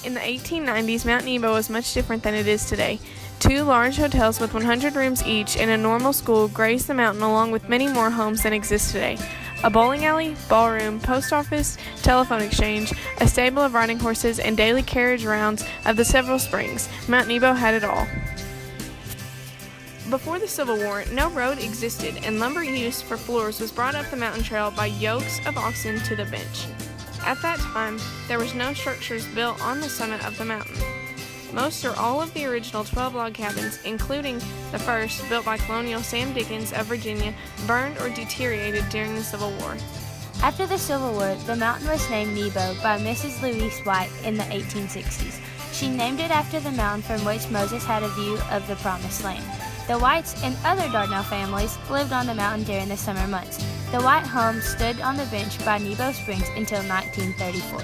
In the 1890s, Mount Nebo was much different than it is today. Two large hotels with 100 rooms each and a normal school grazed the mountain along with many more homes than exist today. A bowling alley, ballroom, post office, telephone exchange, a stable of riding horses, and daily carriage rounds of the several springs. Mount Nebo had it all. Before the Civil War, no road existed, and lumber used for floors was brought up the mountain trail by yokes of oxen to the bench. At that time, there was no structures built on the summit of the mountain. Most or all of the original 12 log cabins, including the first, built by Colonial Sam Dickens of Virginia, burned or deteriorated during the Civil War. After the Civil War, the mountain was named Nebo by Mrs. Louise White in the 1860s. She named it after the mountain from which Moses had a view of the Promised Land. The Whites and other Dardanelle families lived on the mountain during the summer months. The White home stood on the bench by Nebo Springs until 1934.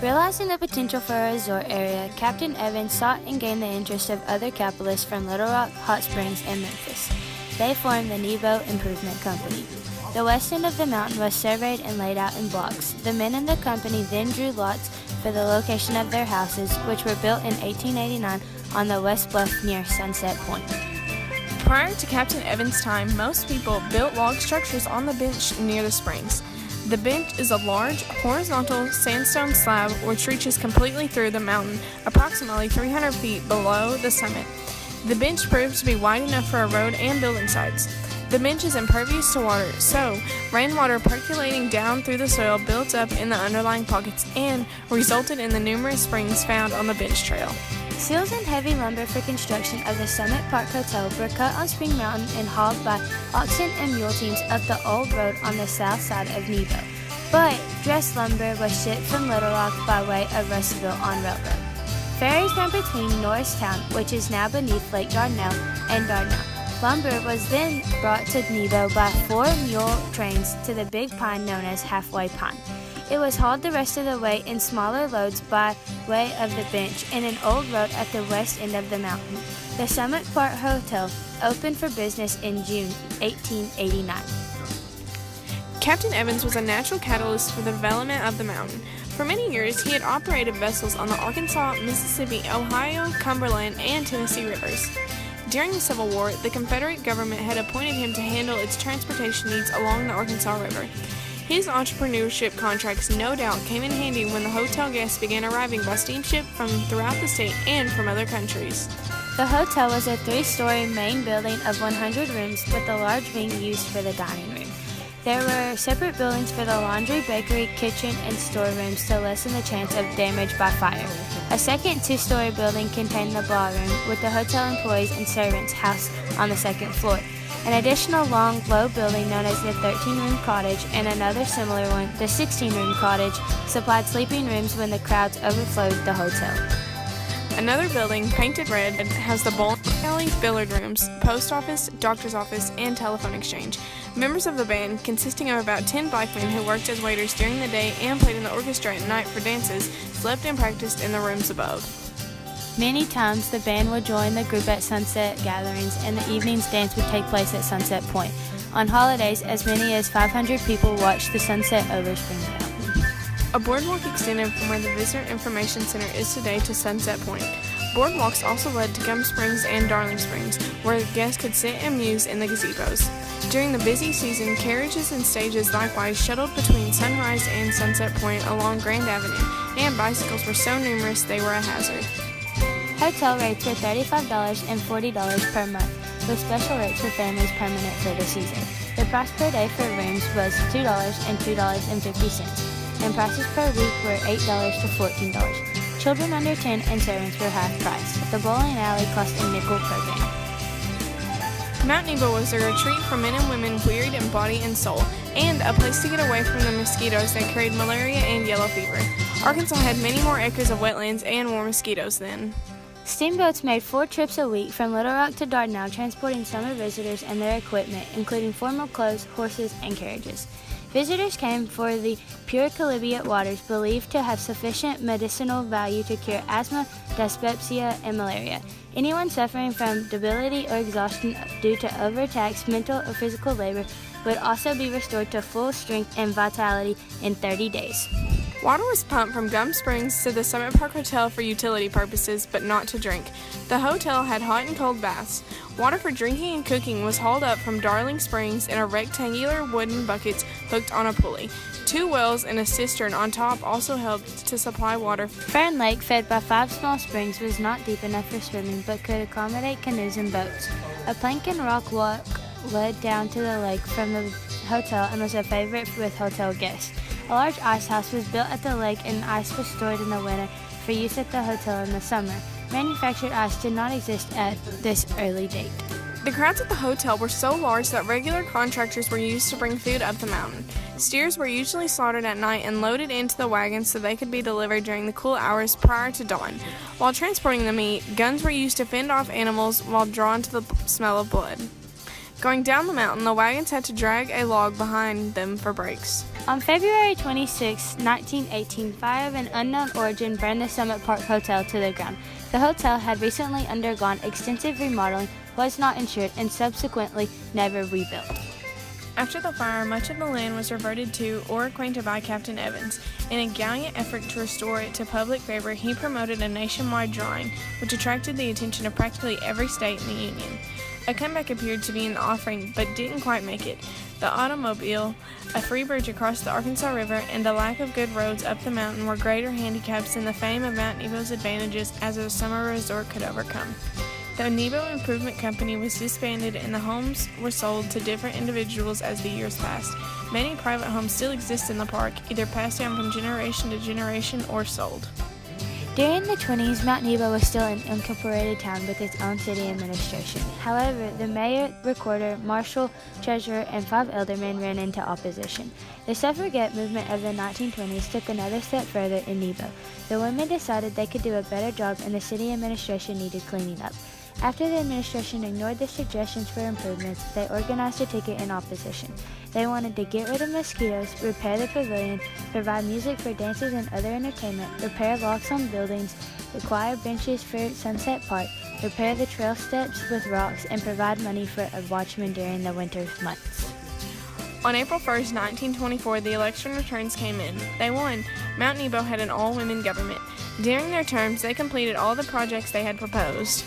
Realizing the potential for a resort area, Captain Evans sought and gained the interest of other capitalists from Little Rock, Hot Springs, and Memphis. They formed the Nebo Improvement Company. The west end of the mountain was surveyed and laid out in blocks. The men in the company then drew lots for the location of their houses, which were built in 1889 on the west bluff near Sunset Point. Prior to Captain Evans' time, most people built log structures on the bench near the springs. The bench is a large, horizontal sandstone slab which reaches completely through the mountain, approximately 300 feet below the summit. The bench proved to be wide enough for a road and building sites. The bench is impervious to water, so rainwater percolating down through the soil built up in the underlying pockets and resulted in the numerous springs found on the bench trail. Seals and heavy lumber for construction of the Summit Park Hotel were cut on Spring Mountain and hauled by oxen and mule teams up the old road on the south side of Nebo. But dressed lumber was shipped from Little Rock by way of Russellville on railroad. Ferries ran between Norristown, which is now beneath Lake Dardanelle, and Dardanelle. Lumber was then brought to Nebo by 4 mule trains to the big pine known as Halfway Pine. It was hauled the rest of the way in smaller loads by way of the bench and an old road at the west end of the mountain. The Summit Park Hotel opened for business in June 1889. Captain Evans was a natural catalyst for the development of the mountain. For many years, he had operated vessels on the Arkansas, Mississippi, Ohio, Cumberland, and Tennessee rivers. During the Civil War, the Confederate government had appointed him to handle its transportation needs along the Arkansas River. His entrepreneurship contracts no doubt came in handy when the hotel guests began arriving by steamship from throughout the state and from other countries. The hotel was a 3-story main building of 100 rooms with a large wing used for the dining room. There were separate buildings for the laundry, bakery, kitchen, and storerooms to lessen the chance of damage by fire. A second 2-story building contained the ballroom with the hotel employees and servants housed on the second floor. An additional long, low building known as the 13-room cottage and another similar one, the 16-room cottage, supplied sleeping rooms when the crowds overflowed the hotel. Another building, painted red, has the bowling alley, billiard rooms, post office, doctor's office, and telephone exchange. Members of the band, consisting of about 10 black men who worked as waiters during the day and played in the orchestra at night for dances, slept and practiced in the rooms above. Many times, the band would join the group at sunset gatherings, and the evening's dance would take place at Sunset Point. On holidays, as many as 500 people watched the sunset over Spring Mountain. A boardwalk extended from where the Visitor Information Center is today to Sunset Point. Boardwalks also led to Gum Springs and Darling Springs, where guests could sit and muse in the gazebos. During the busy season, carriages and stages likewise shuttled between Sunrise and Sunset Point along Grand Avenue, and bicycles were so numerous they were a hazard. Hotel rates were $35 and $40 per month, with special rates for families permanent for the season. The price per day for rooms was $2 and $2.50, and prices per week were $8 to $14. Children under 10 and servants were half price. The bowling alley cost a nickel per game. Mount Nebo was a retreat for men and women wearied in body and soul, and a place to get away from the mosquitoes that carried malaria and yellow fever. Arkansas had many more acres of wetlands and more mosquitoes then. Steamboats made 4 trips a week from Little Rock to Dardanelle, transporting summer visitors and their equipment, including formal clothes, horses, and carriages. Visitors came for the pure chalybeate waters believed to have sufficient medicinal value to cure asthma, dyspepsia, and malaria. Anyone suffering from debility or exhaustion due to overtaxed mental or physical labor would also be restored to full strength and vitality in 30 days. Water was pumped from Gum Springs to the Summit Park Hotel for utility purposes, but not to drink. The hotel had hot and cold baths. Water for drinking and cooking was hauled up from Darling Springs in a rectangular wooden buckets hooked on a pulley. 2 wells and a cistern on top also helped to supply water. Fern Lake, fed by 5 small springs, was not deep enough for swimming but could accommodate canoes and boats. A plank and rock walk led down to the lake from the hotel and was a favorite with hotel guests. A large ice house was built at the lake and ice was stored in the winter for use at the hotel in the summer. Manufactured ice did not exist at this early date. The crowds at the hotel were so large that regular contractors were used to bring food up the mountain. Steers were usually slaughtered at night and loaded into the wagons so they could be delivered during the cool hours prior to dawn. While transporting the meat, guns were used to fend off animals while drawn to the smell of blood. Going down the mountain, the wagons had to drag a log behind them for brakes. On February 26, 1918, fire of an unknown origin burned the Summit Park Hotel to the ground. The hotel had recently undergone extensive remodeling, was not insured, and subsequently never rebuilt. After the fire, much of the land was reverted to or acquainted by Captain Evans. In a gallant effort to restore it to public favor, he promoted a nationwide drawing, which attracted the attention of practically every state in the Union. A comeback appeared to be in the offering, but didn't quite make it. The automobile, a free bridge across the Arkansas River, and the lack of good roads up the mountain were greater handicaps than the fame of Mount Nebo's advantages as a summer resort could overcome. The Nebo Improvement Company was disbanded and the homes were sold to different individuals as the years passed. Many private homes still exist in the park, either passed down from generation to generation or sold. During the 20s, Mount Nebo was still an unincorporated town with its own city administration. However, the mayor, recorder, marshal, treasurer, and 5 aldermen ran into opposition. The suffragette movement of the 1920s took another step further in Nebo. The women decided they could do a better job and the city administration needed cleaning up. After the administration ignored the suggestions for improvements, they organized a ticket in opposition. They wanted to get rid of mosquitoes, repair the pavilion, provide music for dances and other entertainment, repair locks on buildings, acquire benches for Sunset Park, repair the trail steps with rocks, and provide money for a watchman during the winter months. On April 1st, 1924, the election returns came in. They won. Mount Nebo had an all-women government. During their terms, they completed all the projects they had proposed.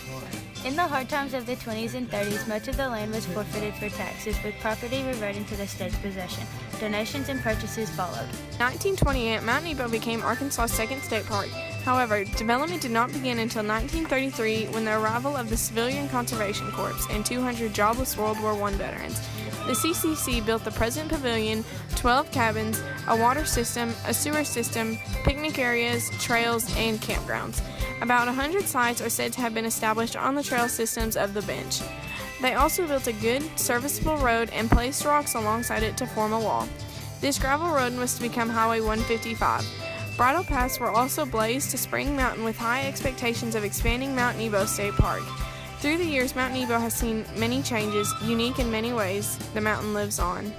In the hard times of the 20s and 30s, much of the land was forfeited for taxes, with property reverting to the state's possession. Donations and purchases followed. In 1928, Mount Nebo became Arkansas's second state park. However, development did not begin until 1933 when the arrival of the Civilian Conservation Corps and 200 jobless World War I veterans. The CCC built the present pavilion, 12 cabins, a water system, a sewer system, picnic areas, trails, and campgrounds. About 100 sites are said to have been established on the trail systems of the bench. They also built a good, serviceable road and placed rocks alongside it to form a wall. This gravel road was to become Highway 155. Bridle paths were also blazed to Spring Mountain with high expectations of expanding Mount Nebo State Park. Through the years, Mount Nebo has seen many changes, unique in many ways. The mountain lives on.